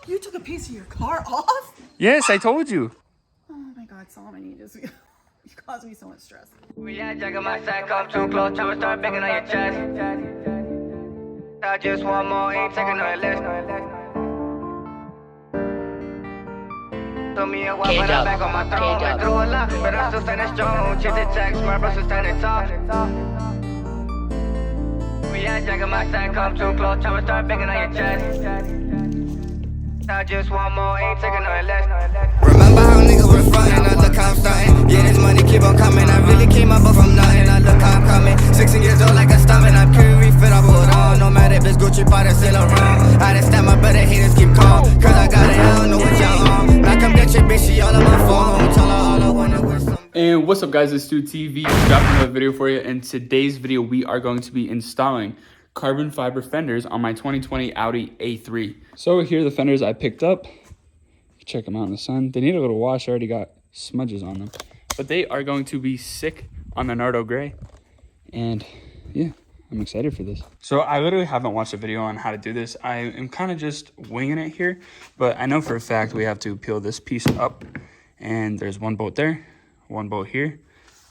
You took a piece of your car off? Yes, I told you. Oh my God, Solomon, you just you caused me so much stress. Yeah, jacking my sack, come too close, time to start banging on your chest. I just want more, ain't taking no less. Told me a while, but I'm back on my throne. Went through a lot, but I'm still standing strong. Chit checks, my bros are standing tall. Yeah, jacking my sack, come too close, time to start banging on your chest. I just want more, ain't taking no less. Remember how niggas was frontin', now look how I'm starting. Yeah, this money keep on coming, I really came up from nothing, now look how I'm coming. 16 years old like a stomach, I'm carry fit, I put on. No matter if it's Gucci, Prada, Saint Laurent. I done stand my brother, haters keep calm. Cause I got it, I don't know what y'all on. Now come get your bitch, she all on my phone. Tell her all I wanna with some. And what's up, guys? It's Stu TV. Dropping another video for you. In today's video, we are going to be installing carbon fiber fenders on my 2020 Audi A3. So here are the fenders I picked up. Check them out in the sun. They need a little wash. I already got smudges on them, but they are going to be sick on the Nardo Gray. And yeah, I'm excited for this. So I literally haven't watched a video on how to do this. I am kind of just winging it here, but I know for a fact we have to peel this piece up, and there's one bolt there, one bolt here,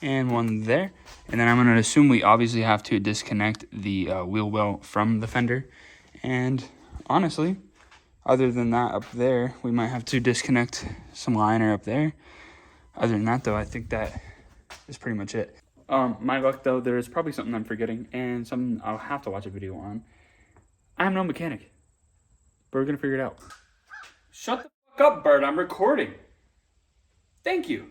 and one there. And then I'm going to assume we obviously have to disconnect the wheel well from the fender. And honestly, other than that up there, we might have to disconnect some liner up there. Other than that though, I think that is pretty much it. My luck though, there's probably something I'm forgetting and something I'll have to watch a video on. I'm no mechanic, but we're gonna figure it out. Shut the fuck up, Bert, I'm recording. Thank you.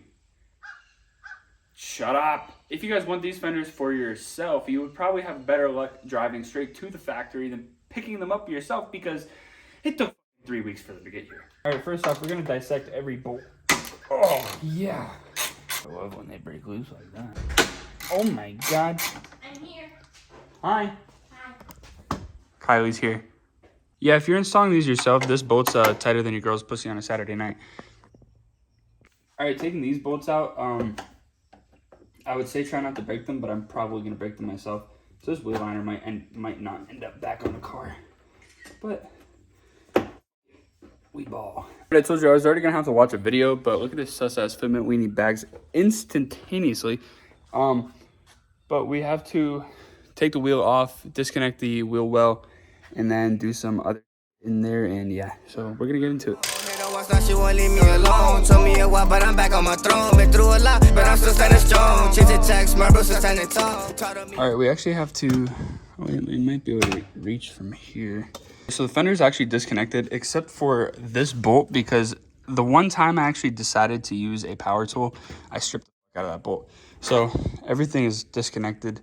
Shut up. If you guys want these fenders for yourself, you would probably have better luck driving straight to the factory than picking them up yourself, because it took 3 weeks for them to get here. All right, first off, we're gonna dissect every bolt. Oh, yeah. I love when they break loose like that. Oh my God. I'm here. Hi. Hi. Kylie's here. Yeah, if you're installing these yourself, this bolt's tighter than your girl's pussy on a Saturday night. All right, taking these bolts out, I would say try not to break them, but I'm probably gonna break them myself. So this wheel liner might not end up back on the car, but we ball. But I told you I was already gonna have to watch a video, but look at this sus-ass fitment. We need bags instantaneously. But we have to take the wheel off, disconnect the wheel well, and then do some other in there. And yeah, so we're gonna get into it. She won't leave me alone. Told me a while, but I'm back on my throne. Been through a lot, but I'm still standing strong. Chit checks, my bros are standing tall. All right, we actually have to. We might be able to reach from here. So the fender is actually disconnected, except for this bolt, because the one time I actually decided to use a power tool, I stripped the fuck out of that bolt. So everything is disconnected.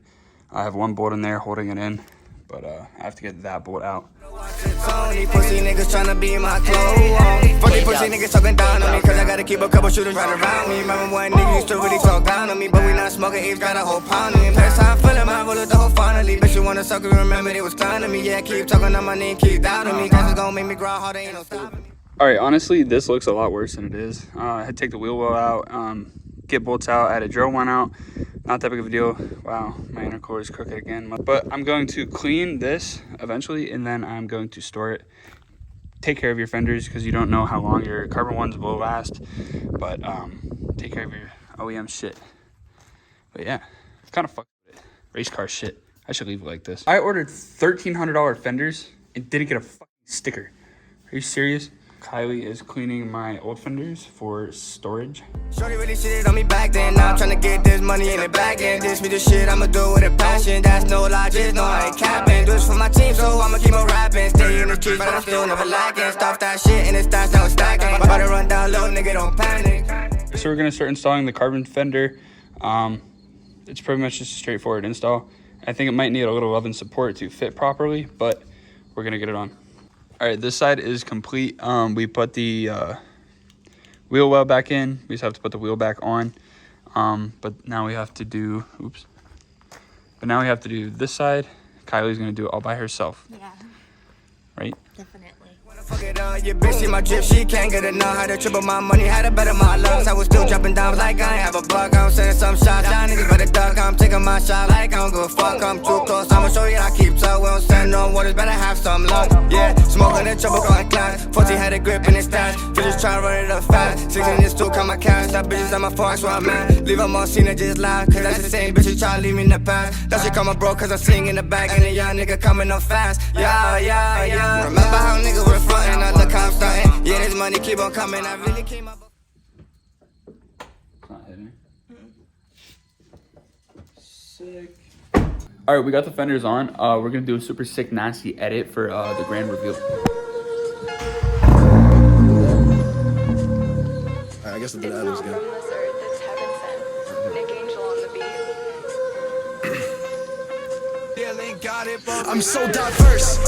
I have one bolt in there holding it in, but I have to get that bolt out. Pussy niggas tryna be my clothes. Fuck these pussy niggas talking down on me, cause I gotta keep a couple shooters right around me. Remember one nigga used to really talk down on me, but we not smoking, Eve's got a whole pound of me. That's how I'm feeling, my bullet the whole finally. Bitch, you wanna suck, remember they was clowning me. Yeah, keep talking on my name, keep doubting me. Guys, it's gonna make me grow harder, ain't no stopping me. All right, honestly, this looks a lot worse than it is. I had to take the wheel well out, get bolts out, I had to drill one out. Not that big of a deal. Wow, my inner core is crooked again. But I'm going to clean this eventually, and then I'm going to store it. Take care of your fenders, because you don't know how long your carbon ones will last. But take care of your OEM shit. But yeah, it's kind of fucked with it. Race car shit. I should leave it like this. I ordered $1,300 fenders and didn't get a fucking sticker. Are you serious? Kylie is cleaning my old fenders for storage. Shorty really shitted on me back then. Now I'm trying to get this money in the back end. This me the shit, I'ma do it with a passion. That's no lie, just know I ain't capping. Do this for my team, so I'ma keep on rapping. Stay in the streets, but I'm still never lacking. Stop that shit and it's stats now it's stacking. About to run down low, nigga, don't panic. So we're gonna start installing the carbon fender. It's pretty much just a straightforward install. I think it might need a little love and support to fit properly, but we're gonna get it on. All right, this side is complete. We put the wheel well back in. We just have to put the wheel back on. But now we have to do, But now we have to do this side. Kylie's gonna do it all by herself. Yeah. Right? Definitely. Fuck it up, your bitch see my drip, she can't get enough. Had to triple my money, had to better my lungs. I was still dropping down like I ain't have a buck. I'm sending some shots, y'all niggas better duck. I'm taking my shot like I don't give a fuck. I'm too close, I'ma show you I keep tuck. We don't stand on waters, better have some luck. Yeah, smoking the trouble going class. 14 had a grip in his stash. Bitches tryna run it up fast. 16 is still count my cash. That bitches at my phone, that's where I'm at. Leave them on scene and just laugh. Cause that's the same bitch who tryna leave me in the past. That shit call my bro cause I sing in the back. And the young nigga coming up fast. Yeah, yeah, yeah. Remember how niggas were frontin', now look how I'm starting. Yeah, this money keep on coming. I really came up. It's not hitting. Sick. All right, we got the fenders on. We're gonna do a super sick, nasty edit for the grand reveal. I guess the was good. I'm so diverse,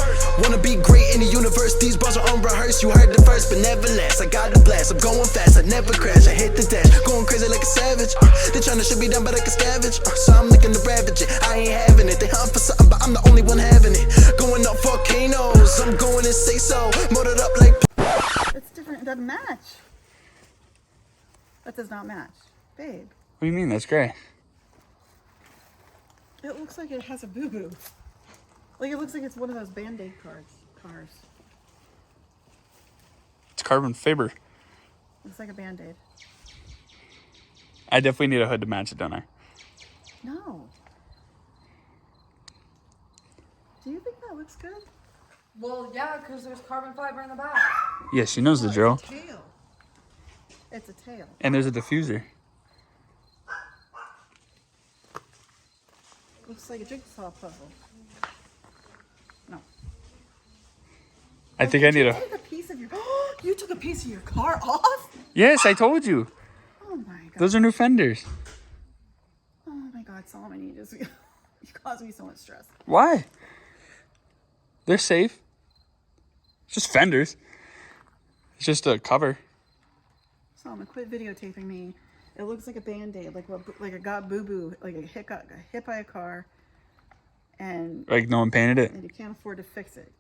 wanna be great in the universe. These bars are unrehearsed, you heard the verse, but nevertheless I got the blast, I'm going fast, I never crash, I hit the dash, going crazy like a savage. They tryna shut me down but I can scavenge, so I'm looking to ravage it. I ain't having it, they hunt for something but I'm the only one having it. Going up volcanoes, I'm going and say so, motored up like. It's different. It doesn't match. That does not match, babe. What do you mean? That's great. It looks like it has a boo-boo. Like it looks like it's one of those Band-Aid cars. It's carbon fiber. Looks like a Band-Aid. I definitely need a hood to match it, don't I? No. Do you think that looks good? Well, yeah, because there's carbon fiber in the back. Yeah, she knows the drill. It's a tail. It's a tail. And there's a diffuser. Looks like a jigsaw puzzle. No. I think I need a. You took a piece of your. You took a piece of your car off? Yes, I told you. Oh my god. Those are new fenders. Oh my god, Solomon, you just you caused me so much stress. Why? They're safe. It's just fenders. It's just a cover. Solomon, quit videotaping me. It looks like a Band-Aid, like I got boo-boo, like a hit by a car, and Like no one painted it. and you can't afford to fix it.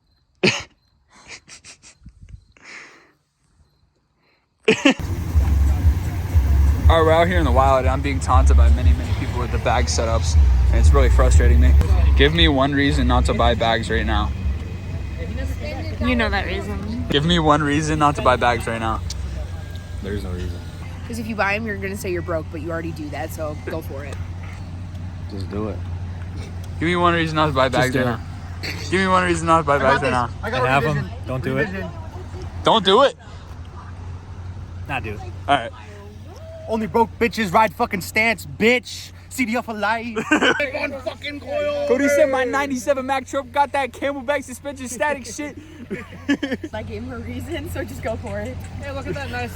All right, we're out here in the wild, and I'm being taunted by many people with the bag setups, and it's really frustrating me. Give me one reason not to buy bags right now. You know that reason. Give me one reason not to buy bags right now. There's no reason. Because if you buy them, you're going to say you're broke, but you already do that, so go for it. Just do it. Give me one reason not to buy bags right now. Give me one reason not to buy bags right now. I have them. Don't do it. Don't do it. Not do it. All right. Only broke bitches ride fucking stance, bitch. CDL for life. One fucking coil. Cody said my 97 Mack truck got that Camelback suspension static shit. I gave him a reason, so just go for it. Hey, look at that nice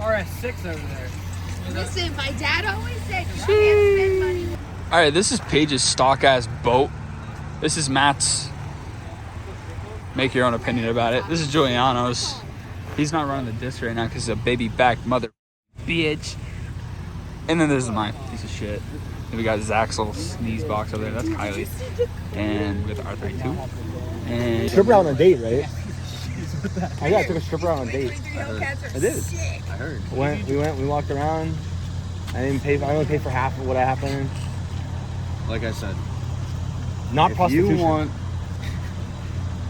RS6 over there. Listen, my dad always said you can't spend money. All right, this is Paige's stock ass boat. This is Matt's. Make your own opinion about it. This is Giuliano's. He's not running the disc right now because he's a baby back mother bitch. And then there's my piece of shit. Then we got Zach's little sneeze box over there. That's Kylie. And we got the R32. And Stripper out on a date, right? I took a stripper out on a date. I did. I heard. We walked around. I didn't pay. I only paid for half of what happened. Like I said, Not prostitution.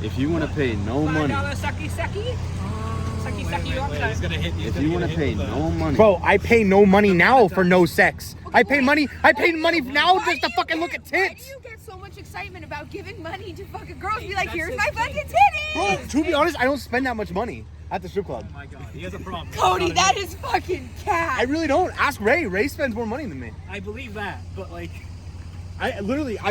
if you want to pay no money, if you want to pay no money, Bro, I pay no money now for no sex. I pay money now just to fucking look at Why tits. do you get so much excitement about giving money to fucking girls? Be like, here's my fucking titties! Bro, to be honest, I don't spend that much money at the strip club. Oh my god, he has a problem. Cody, that is fucking cat. I really don't. Ask Ray. Ray spends more money than me. I believe that, but like, I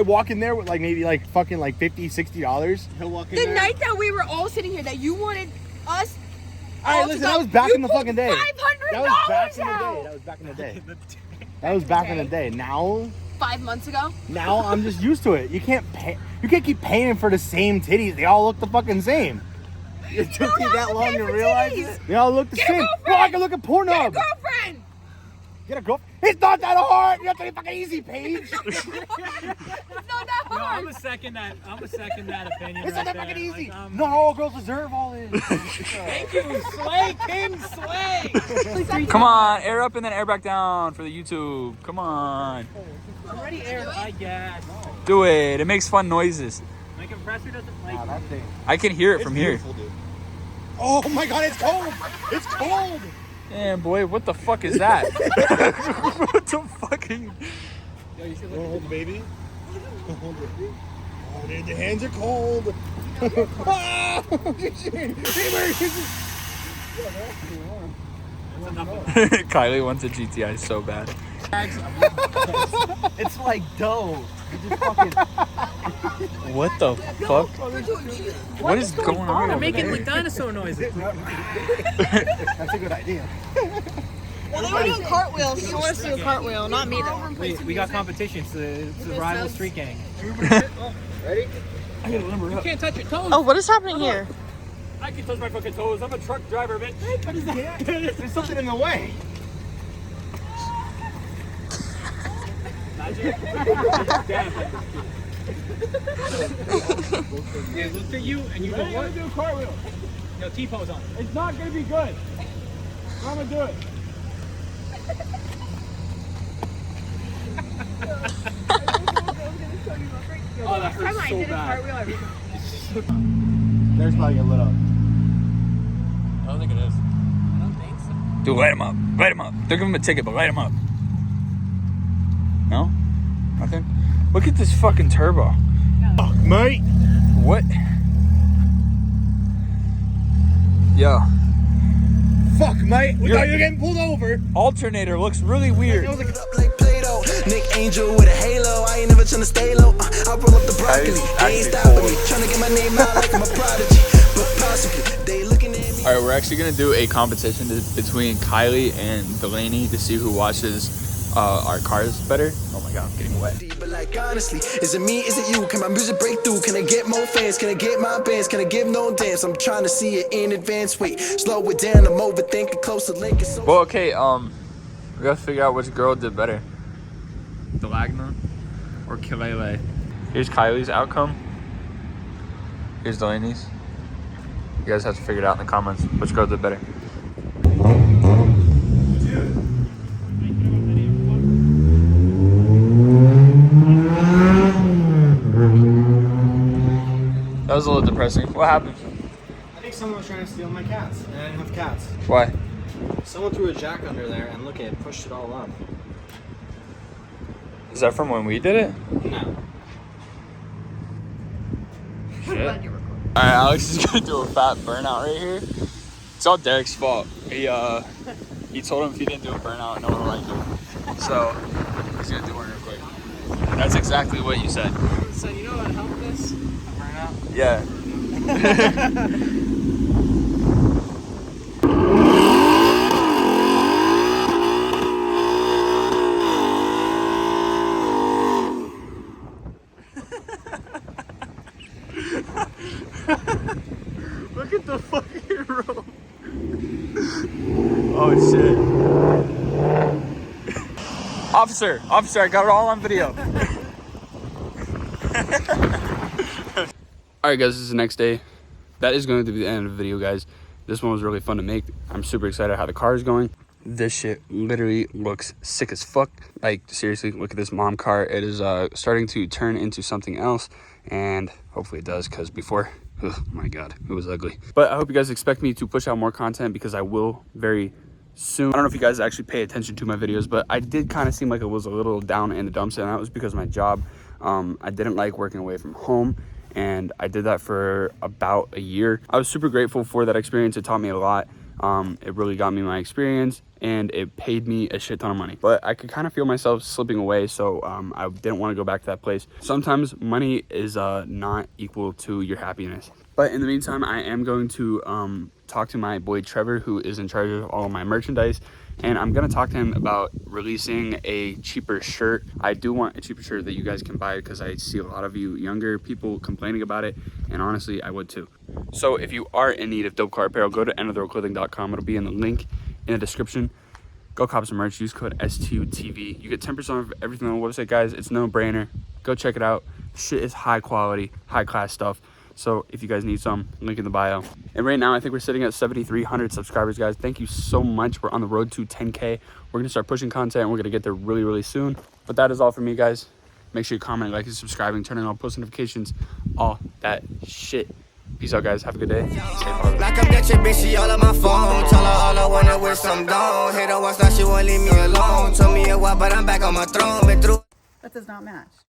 walk in there with like maybe like fucking like $50, $60. he'll walk in The there. night that we were all sitting here, that you wanted us. All right, listen, that was back in the fucking day. $500 That was back in the out. day. That was back in the day. That was back in the day. Now 5 months ago. I'm just used to it. You can't keep paying for the same titties. They all look the fucking same. It took you that long to realize it? They all look the Get a same. girlfriend. Bro, I can look at Pornhub. Get a girlfriend. Get a girlfriend. It's not that hard. You have to be fucking easy, Paige. It's not that No, hard. I'm a second that opinion. It's right not that there. fucking easy. Like, Not all girls deserve all this. Thank you, Slay King Slay. Come on, air up and then air back down for the YouTube. Come on. Already aired, I guess. Do it. It makes fun noises. My compressor doesn't like that thing. I can hear it from here. Dude. Oh my god, it's cold. It's cold. Damn, boy, what the fuck is that? What the fuck are you? Hold the baby. Hold it. Oh, dude, the hands are cold. Ah! Kylie wants a GTI so bad. It's like dough. You just fucking. What the fuck? What is going on? They're over making there? like dinosaur noises. That's a good idea. Well, they were doing cartwheels. She wants to do a cartwheel, not me though. We got competitions to rival street gang. Ready? You can't touch your toes. Oh, what is happening here? I can touch my fucking toes. I'm a truck driver, bitch. What is that? There's something in the way. Yeah, look at you and you go, what? Do a cartwheel. No, T-pose on. It's not gonna be good. I'm gonna do it. Oh, that hurts so bad. There's probably a little. I don't think it is. I don't think so. Dude, light him up. Light him up. They're giving him a ticket, but light him up. No? Nothing? Look at this fucking turbo. Fuck, mate. What? Yo. Fuck, mate. We thought you were getting pulled over. Alternator looks really weird. Up like Play-Doh. NikAngel with a halo. I ain't never tryna stay low. I roll up the broccoli. They ain't stopping me. Tryna get my name out like I'm a prodigy. But possibly they looking at me. Alright, we're actually gonna do a competition between Kylie and Delaney to see who washes our cars better. Oh my god, I'm getting wet. But like honestly, is it me? Is it you? Can my music break through? Can I get more fans? Can I get my bands? Can I give no dance? I'm trying to see it in advance. Wait, slow it down. I'm overthinking. Closer link is so. Well, okay, we gotta figure out which girl did better. Delagna or Kilele. Here's Kylie's outcome. Here's Delaney's. You guys have to figure it out in the comments. Which girl did better? That was a little depressing. What happened? I think someone was trying to steal my cats, and I didn't have cats. Why? Someone threw a jack under there, and look, it pushed it all up. Is that from when we did it? No. Shit. Alright, Alex is gonna do a fat burnout right here. It's all Derek's fault. He told him if he didn't do a burnout, no one would like him. So he's gonna do one real quick. That's exactly what you said. So you know what helped this? A burnout? Yeah. Look at the fucking rope. Oh shit. Officer, I got it all on video. Alright guys, this is the next day. That is going to be the end of the video, guys. This one was really fun to make. I'm super excited how the car is going. This shit literally looks sick as fuck. Like, seriously, look at this mom car. It is starting to turn into something else, and hopefully it does, because before, oh my god, it was ugly. But I hope you guys expect me to push out more content, because I will very soon. I don't know if you guys actually pay attention to my videos, but I did kind of seem like it was a little down in the dumps, and that was because of my job. I didn't like working away from home, and I did that for about a year. I was super grateful for that experience. It taught me a lot. It really got me my experience, and it paid me a shit ton of money. But I could kind of feel myself slipping away, so I didn't want to go back to that place. Sometimes money is not equal to your happiness. But in the meantime, I am going to talk to my boy Trevor, who is in charge of all my merchandise, and I'm gonna talk to him about releasing a cheaper shirt. I do want a cheaper shirt that you guys can buy, because I see a lot of you younger people complaining about it, and honestly, I would too. So if you are in need of dope car apparel, go to endoftheroadclothing.com. It'll be in the link in the description. Go cop some merch. Use code S2TV. You get 10% off everything on the website, guys. It's no brainer. Go check it out. Shit is high quality, high class stuff. So if you guys need some, link in the bio. And right now, I think we're sitting at 7,300 subscribers, guys. Thank you so much. We're on the road to 10K. We're gonna start pushing content, and we're gonna get there really, really soon. But that is all for me, guys. Make sure you comment, like, and subscribing, turning on post notifications, all that shit. Peace out, guys. Have a good day. Stay hard. Like I'm that your bitch, she all on my phone. Tell her all I wanna with some dome. Hit her once, now she won't leave me alone. Told me a while, but I'm back on my throne. Been through. That does not match.